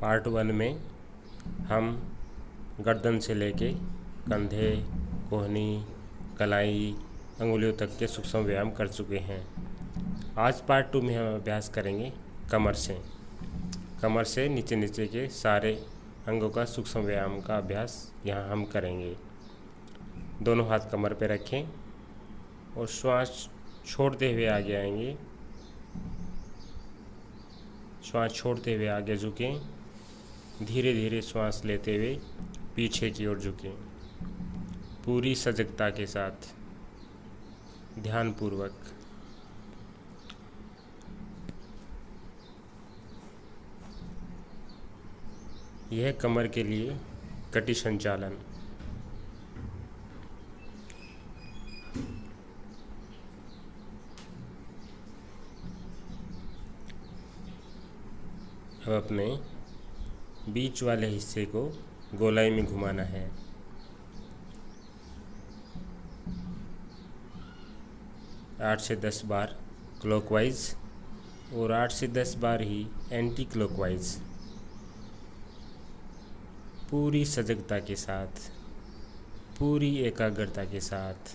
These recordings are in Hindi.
पार्ट 1 में हम गर्दन से लेके कंधे, कोहनी, कलाई, अंगुलियों तक के सूक्ष्म व्यायाम कर चुके हैं। आज पार्ट 2 में हम अभ्यास करेंगे कमर से। कमर से नीचे नीचे के सारे अंगों का सूक्ष्म व्यायाम का अभ्यास यहाँ हम करेंगे। दोनों हाथ कमर पे रखें और श्वास छोड़ते हुए आगे आएंगे। श्वास छोड़ते हुए आगे झुकें। धीरे धीरे श्वास लेते हुए पीछे की ओर झुकें। पूरी सजगता के साथ, ध्यानपूर्वक। यह कमर के लिए कटी संचालन। अब अपने बीच वाले हिस्से को गोलाई में घुमाना है। आठ से 10 बार क्लॉकवाइज और 8 से 10 बार ही एंटी क्लॉकवाइज। पूरी सजगता के साथ, पूरी एकाग्रता के साथ।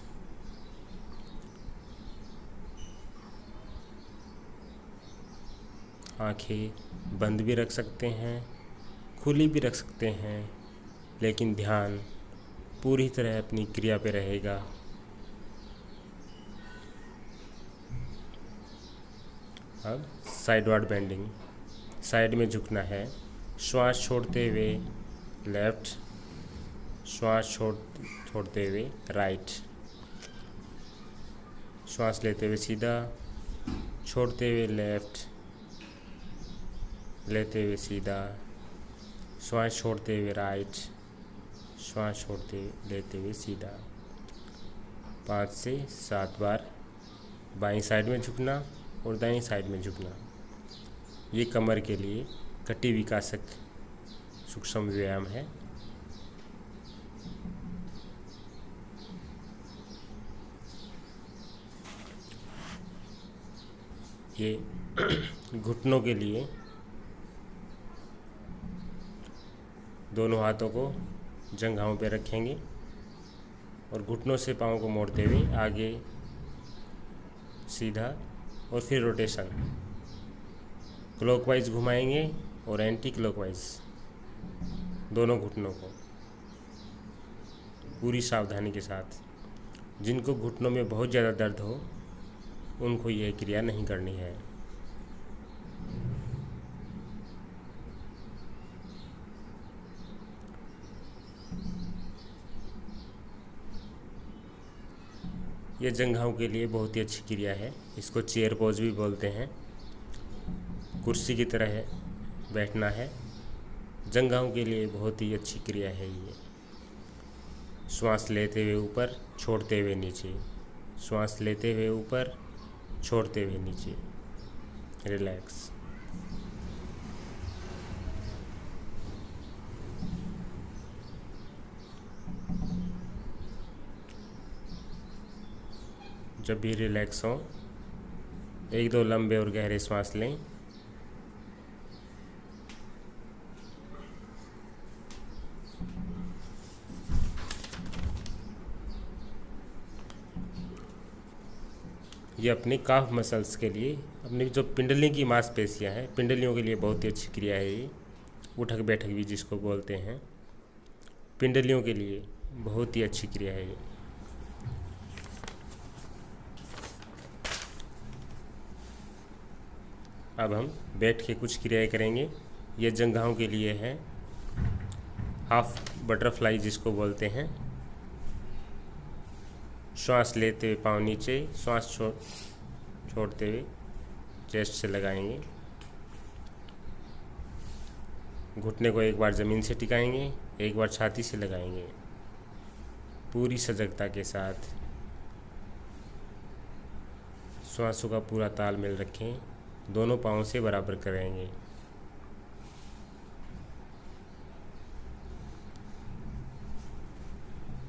आंखें बंद भी रख सकते हैं, खुली भी रख सकते हैं, लेकिन ध्यान पूरी तरह अपनी क्रिया पे रहेगा। अब साइडवार्ड बेंडिंग, साइड में झुकना है। श्वास छोड़ते हुए लेफ्ट, श्वास छोड़ते हुए राइट। श्वास लेते हुए सीधा, छोड़ते हुए लेफ्ट, लेते हुए सीधा, श्वास छोड़ते हुए राइट, श्वास छोड़ते लेते हुए सीधा। 5 से 7 बार बाईं साइड में झुकना और दाईं साइड में झुकना। ये कमर के लिए कटी विकासक सूक्ष्म व्यायाम है। ये घुटनों के लिए दोनों हाथों को जंघाओं पे रखेंगे और घुटनों से पाँव को मोड़ते हुए आगे सीधा और फिर रोटेशन। क्लॉकवाइज घुमाएंगे और एंटी क्लॉकवाइज दोनों घुटनों को पूरी सावधानी के साथ। जिनको घुटनों में बहुत ज़्यादा दर्द हो उनको यह क्रिया नहीं करनी है। ये जंघाओं के लिए बहुत ही अच्छी क्रिया है। इसको चेयर पोज भी बोलते हैं। कुर्सी की तरह बैठना है। जंघाओं के लिए बहुत ही अच्छी क्रिया है ये। श्वास लेते हुए ऊपर, छोड़ते हुए नीचे। श्वास लेते हुए ऊपर, छोड़ते हुए नीचे। रिलैक्स। जब भी रिलैक्स हो, 1-2 लंबे और गहरे श्वास लें। ये अपने काफ मसल्स के लिए, अपनी जो पिंडली की मांसपेशियां हैं, पिंडलियों के लिए बहुत ही अच्छी क्रिया है ये। उठक बैठक भी जिसको बोलते हैं, पिंडलियों के लिए बहुत ही अच्छी क्रिया है ये। अब हम बैठ के कुछ क्रियाएं करेंगे। ये जंघाओं के लिए है। हाफ बटरफ्लाई जिसको बोलते हैं। श्वास लेते हुए पाँव नीचे, श्वास छोड़ते हुए चेस्ट से लगाएंगे। घुटने को एक बार ज़मीन से टिकाएंगे, एक बार छाती से लगाएंगे। पूरी सजगता के साथ श्वासों का पूरा तालमेल रखें। दोनों पाँव से बराबर करेंगे।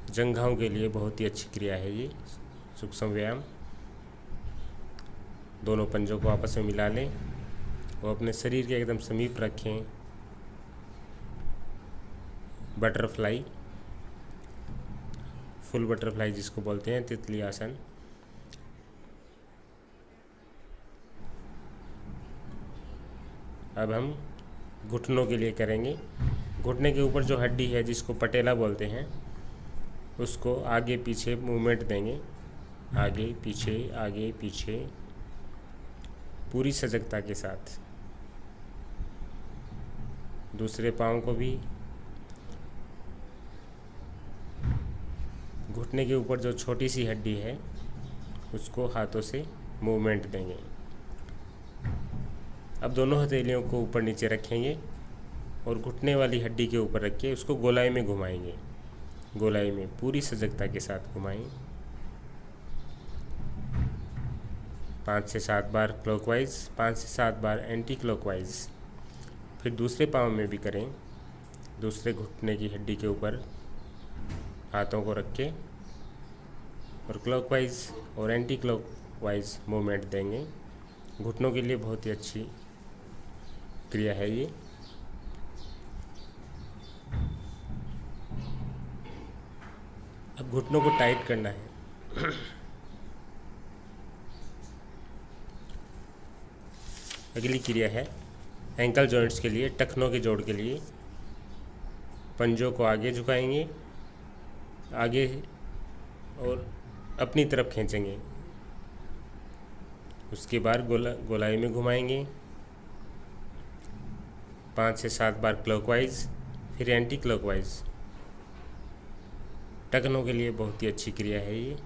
जंघाओं के लिए बहुत ही अच्छी क्रिया है ये सूक्ष्म व्यायाम। दोनों पंजों को आपस में मिला लें और अपने शरीर के एकदम समीप रखें। बटरफ्लाई, फुल बटरफ्लाई जिसको बोलते हैं, तितली आसन। अब हम घुटनों के लिए करेंगे। घुटने के ऊपर जो हड्डी है जिसको पटेला बोलते हैं, उसको आगे पीछे मूवमेंट देंगे, आगे पीछे पूरी सजगता के साथ। दूसरे पाँव को भी घुटने के ऊपर जो छोटी सी हड्डी है उसको हाथों से मूवमेंट देंगे। अब दोनों हथेलियों को ऊपर नीचे रखेंगे और घुटने वाली हड्डी के ऊपर रख के उसको गोलाई में घुमाएंगे। गोलाई में पूरी सजगता के साथ घुमाएं। 5 से 7 बार क्लॉकवाइज, 5 से 7 बार एंटी क्लॉकवाइज। फिर दूसरे पाँव में भी करें। दूसरे घुटने की हड्डी के ऊपर हाथों को रख के और क्लॉकवाइज और एंटी क्लॉकवाइज मूवमेंट देंगे। घुटनों के लिए बहुत ही अच्छी क्रिया है ये। अब घुटनों को टाइट करना है। अगली क्रिया है एंकल जॉइंट्स के लिए, टखनों के जोड़ के लिए। पंजों को आगे झुकाएंगे, आगे और अपनी तरफ खींचेंगे। उसके बाद गोलाई में घुमाएंगे। 5 से 7 बार क्लॉकवाइज, फिर एंटी क्लॉकवाइज। टखनों के लिए बहुत ही अच्छी क्रिया है ये।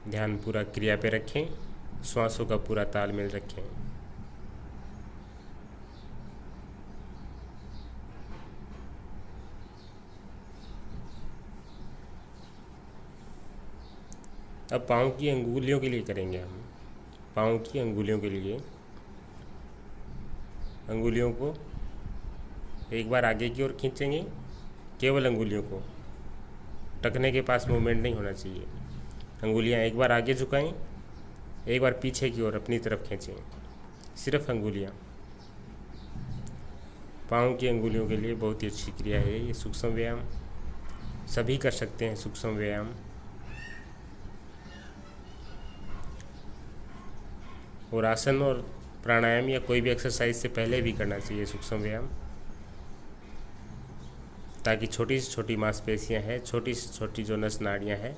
ध्यान पूरा क्रिया पे रखें, श्वासों का पूरा तालमेल रखें। अब पाँव की अंगुलियों के लिए करेंगे हम। पाँव की अंगुलियों के लिए अंगुलियों को एक बार आगे की ओर खींचेंगे, केवल अंगुलियों को। टखने के पास मूवमेंट नहीं होना चाहिए। अंगुलियां एक बार आगे झुकाएं, एक बार पीछे की ओर अपनी तरफ खींचें, सिर्फ अंगुलियां। पाँव की अंगुलियों के लिए बहुत ही अच्छी क्रिया है ये सूक्ष्म व्यायाम। सभी कर सकते हैं सूक्ष्म व्यायाम। और आसन और प्राणायाम या कोई भी एक्सरसाइज से पहले भी करना चाहिए सूक्ष्म व्यायाम, ताकि छोटी से छोटी मांसपेशियां हैं, छोटी से छोटी जो नस नाड़ियां हैं,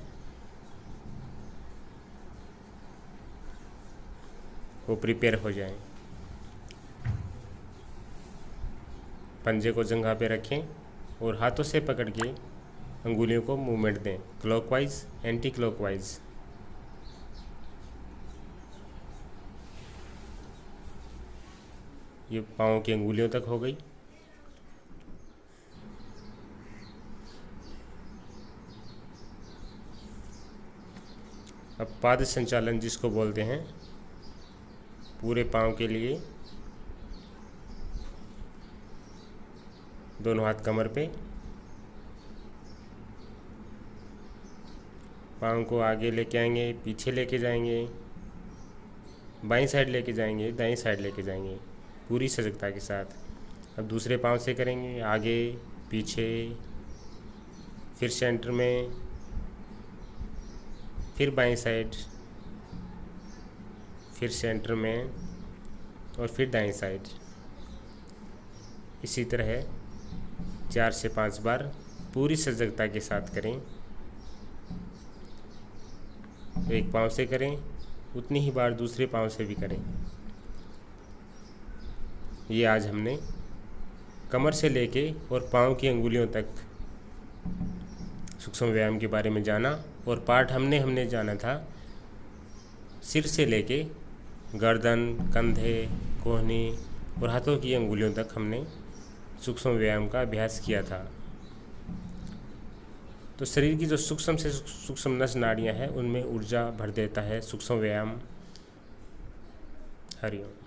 वो प्रिपेयर हो जाएं। पंजे को जंघा पे रखें और हाथों से पकड़ के अंगुलियों को मूवमेंट दें, क्लॉकवाइज एंटी क्लॉकवाइज। ये पाँव की अंगुलियों तक हो गई। अब पाद संचालन जिसको बोलते हैं, पूरे पाँव के लिए दोनों हाथ कमर पे, पाँव को आगे लेके आएंगे, पीछे लेके जाएंगे, बाईं साइड लेके जाएंगे, दाईं साइड लेके जाएंगे, पूरी सजगता के साथ। अब दूसरे पाँव से करेंगे, आगे पीछे, फिर सेंटर में, फिर बाईं साइड, फिर सेंटर में और फिर दाईं साइड। इसी तरह 4 से 5 बार पूरी सजगता के साथ करें। एक पाँव से करें, उतनी ही बार दूसरे पाँव से भी करें। ये आज हमने कमर से लेके और पाँव की अंगुलियों तक सूक्ष्म व्यायाम के बारे में जाना। और पार्ट हमने जाना था सिर से लेके गर्दन, कंधे, कोहनी और हाथों की अंगुलियों तक हमने सूक्ष्म व्यायाम का अभ्यास किया था। तो शरीर की जो सूक्ष्म से सूक्ष्म नस नाड़ियाँ हैं, उनमें ऊर्जा भर देता है सूक्ष्म व्यायाम। हरिओम।